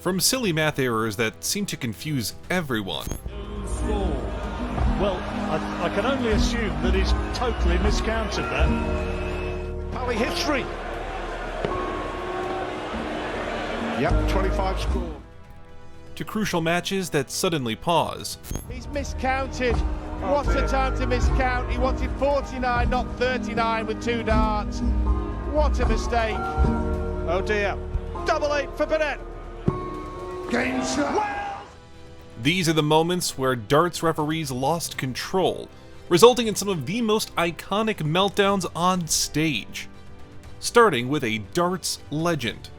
from silly math errors that seem to confuse everyone. Well, I can only assume that he's totally miscounted that. Pally history. Yep, 25 score. To crucial matches that suddenly pause. He's miscounted. What a time to miscount. He wanted 49, not 39 with 2 darts. What a mistake. Oh dear. Double 8 for Burnett. Game shot. These are the moments where darts referees lost control, resulting in some of the most iconic meltdowns on stage. Starting with a darts legend.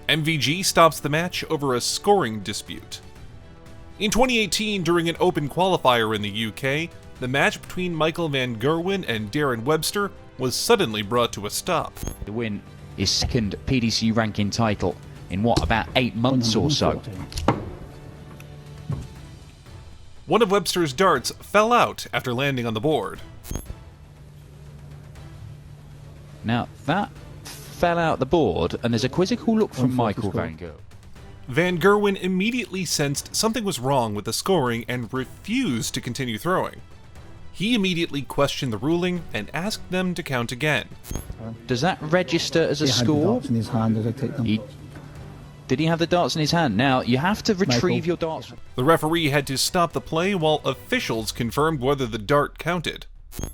MVG stops the match over a scoring dispute. In 2018, during an open qualifier in the UK, the match between Michael van Gerwen and Darren Webster was suddenly brought to a stop. To win his second PDC ranking title in what, about 8 months or so. One of Webster's darts fell out after landing on the board. Now, that fell out the board, and there's a quizzical look from Michael van Gerwen. Van Gerwen immediately sensed something was wrong with the scoring and refused to continue throwing. He immediately questioned the ruling and asked them to count again. Does that register as a score? Did he have the darts in his hand? Now, you have to retrieve your darts. The referee had to stop the play while officials confirmed whether the dart counted.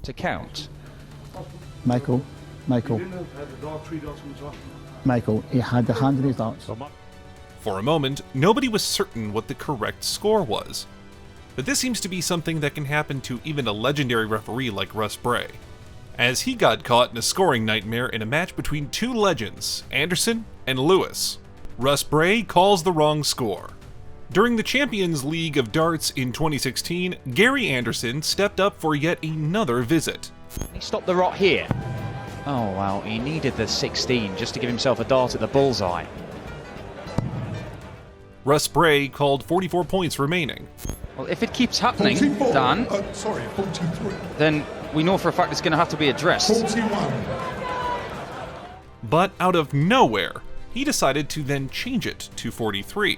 To count. Michael, he had the hand in his darts. For a moment, nobody was certain what the correct score was. But this seems to be something that can happen to even a legendary referee like Russ Bray, as he got caught in a scoring nightmare in a match between 2 legends, Anderson and Lewis. Russ Bray calls the wrong score. During the Champions League of Darts in 2016, Gary Anderson stepped up for yet another visit. He stopped the rot here. Oh wow, he needed the 16 just to give himself a dart at the bullseye. Russ Bray called 44 points remaining. Well, if it keeps happening, 44. Dan, 43. then we know for a fact it's going to have to be addressed. 41. But out of nowhere, he decided to then change it to 43.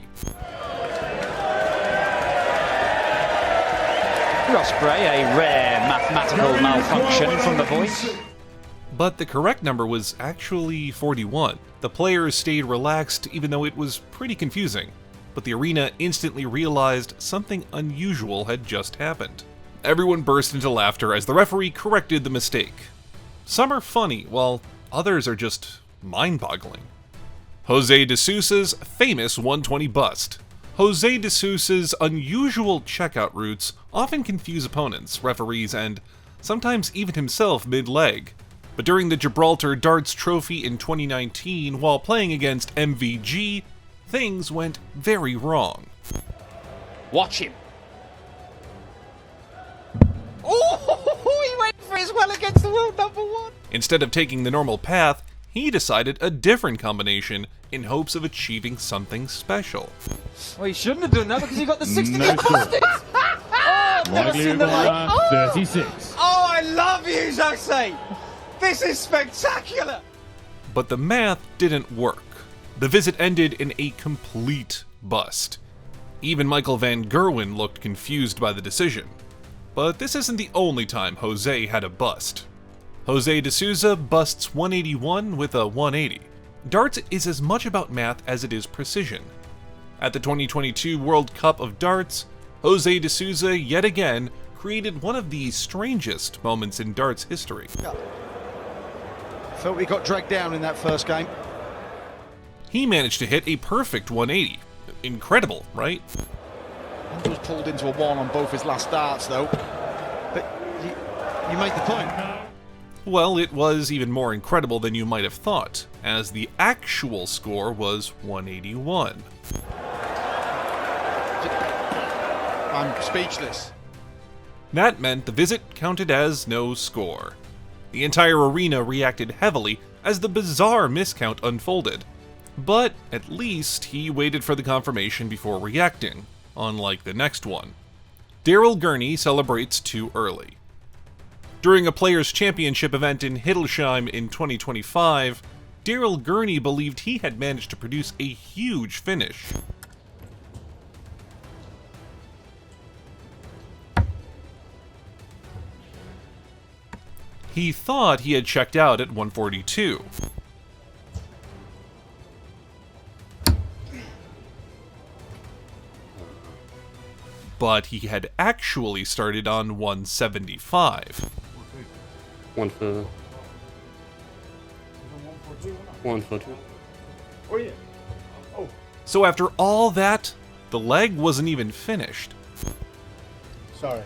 Russ Bray, a rare mathematical malfunction from the voice. But the correct number was actually 41. The players stayed relaxed even though it was pretty confusing, but the arena instantly realized something unusual had just happened. Everyone burst into laughter as the referee corrected the mistake. Some are funny, while others are just mind-boggling. Jose de Sousa's famous 120 bust. Jose de Sousa's unusual checkout routes often confuse opponents, referees, and sometimes even himself mid-leg. But during the Gibraltar Darts Trophy in 2019, while playing against MVG, things went very wrong. Watch him. Oh, he went for his well against the world #1. Instead of taking the normal path, he decided a different combination in hopes of achieving something special. Well, he shouldn't have done that because he got the 16. No, oh, I've never seen the like. 36. Oh, I love you, Jose. This is spectacular. But the math didn't work. The visit ended in a complete bust. Even Michael van Gerwen looked confused by the decision. But this isn't the only time Jose had a bust. Jose de Sousa busts 181 with a 180. Darts is as much about math as it is precision. At the 2022 World Cup of Darts, Jose de Sousa yet again created one of the strangest moments in darts history. Felt we got dragged down in that first game. He managed to hit a perfect 180. Incredible, right? He was pulled into a 1 on both his last darts, though. But you make the point. Well, it was even more incredible than you might have thought, as the actual score was 181. I'm speechless. That meant the visit counted as no score. The entire arena reacted heavily as the bizarre miscount unfolded. But at least he waited for the confirmation before reacting, unlike the next one. Daryl Gurney celebrates too early. During a Players' Championship event in Hildesheim in 2025, Daryl Gurney believed he had managed to produce a huge finish. He thought he had checked out at 142. But he had actually started on 175. One for 142. Oh, yeah. So after all that, the leg wasn't even finished. Sorry.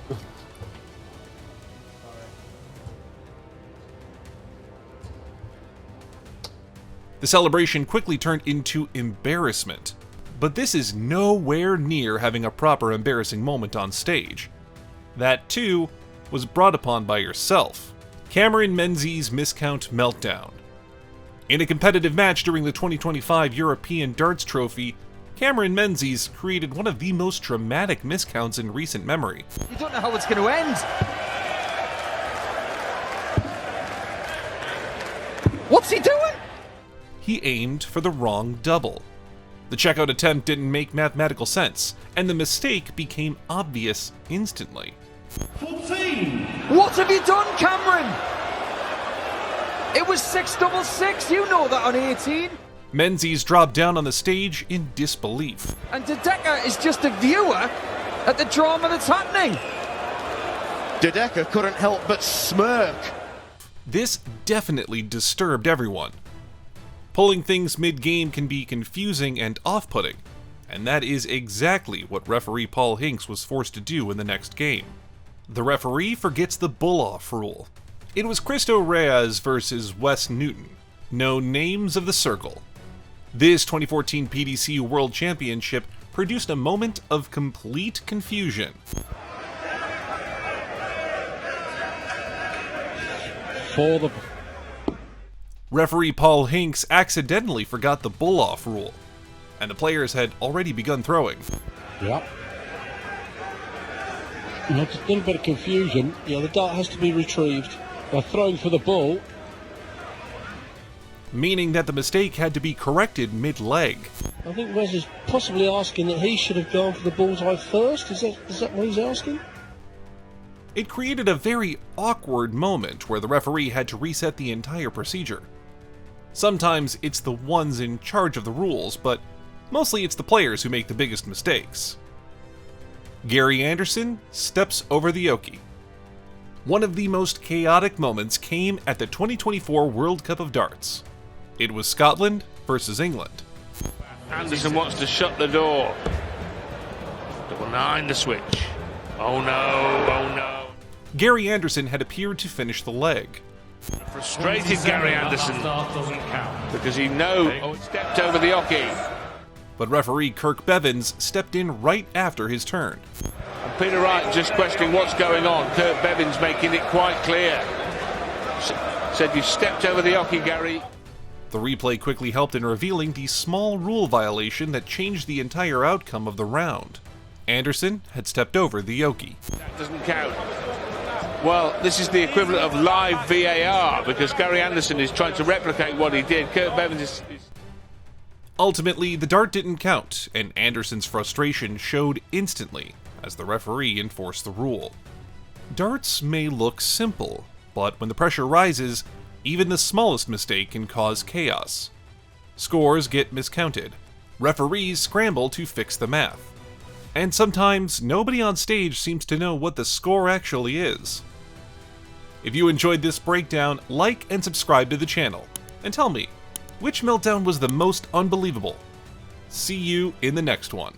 The celebration quickly turned into embarrassment. But this is nowhere near having a proper embarrassing moment on stage. That, too, was brought upon by yourself. Cameron Menzies' miscount meltdown. In a competitive match during the 2025 European Darts Trophy, Cameron Menzies created one of the most dramatic miscounts in recent memory. You don't know how it's going to end. What's he doing? He aimed for the wrong double. The checkout attempt didn't make mathematical sense, and the mistake became obvious instantly. 14! What have you done, Cameron? It was 666, you know that on 18. Menzies dropped down on the stage in disbelief. And Dedeker is just a viewer at the drama that's happening. Dedeker couldn't help but smirk. This definitely disturbed everyone. Pulling things mid-game can be confusing and off-putting, and that is exactly what referee Paul Hinks was forced to do in the next game. The referee forgets the bull-off rule. It was Cristo Reyes versus Wes Newton. No names of the circle. This 2014 PDC World Championship produced a moment of complete confusion. For the Referee Paul Hinks accidentally forgot the bull-off rule, and the players had already begun throwing. Yep. Just a little bit of confusion. Yeah, the dart has to be retrieved. They're throwing for the ball. Meaning that the mistake had to be corrected mid-leg. I think Wes is possibly asking that he should have gone for the bullseye first. Is that what he's asking? It created a very awkward moment where the referee had to reset the entire procedure. Sometimes it's the ones in charge of the rules, but mostly it's the players who make the biggest mistakes. Gary Anderson steps over the okie. One of the most chaotic moments came at the 2024 World Cup of Darts. It was Scotland versus England. Anderson wants to shut the door. Double 9 the switch. Oh no, oh no. Gary Anderson had appeared to finish the leg. Frustrated Gary Anderson because he stepped over the okie. But referee Kirk Bevins stepped in right after his turn. And Peter Wright just questioning what's going on. Kirk Bevins making it quite clear. Said you stepped over the okie, Gary. The replay quickly helped in revealing the small rule violation that changed the entire outcome of the round. Anderson had stepped over the okie. That doesn't count. Well, this is the equivalent of live VAR because Gary Anderson is trying to replicate what he did. Kirk Bevins is... Ultimately, the dart didn't count, and Anderson's frustration showed instantly as the referee enforced the rule. Darts may look simple, but when the pressure rises, even the smallest mistake can cause chaos. Scores get miscounted. Referees scramble to fix the math. And sometimes, nobody on stage seems to know what the score actually is. If you enjoyed this breakdown, like and subscribe to the channel, and tell me, which meltdown was the most unbelievable? See you in the next one.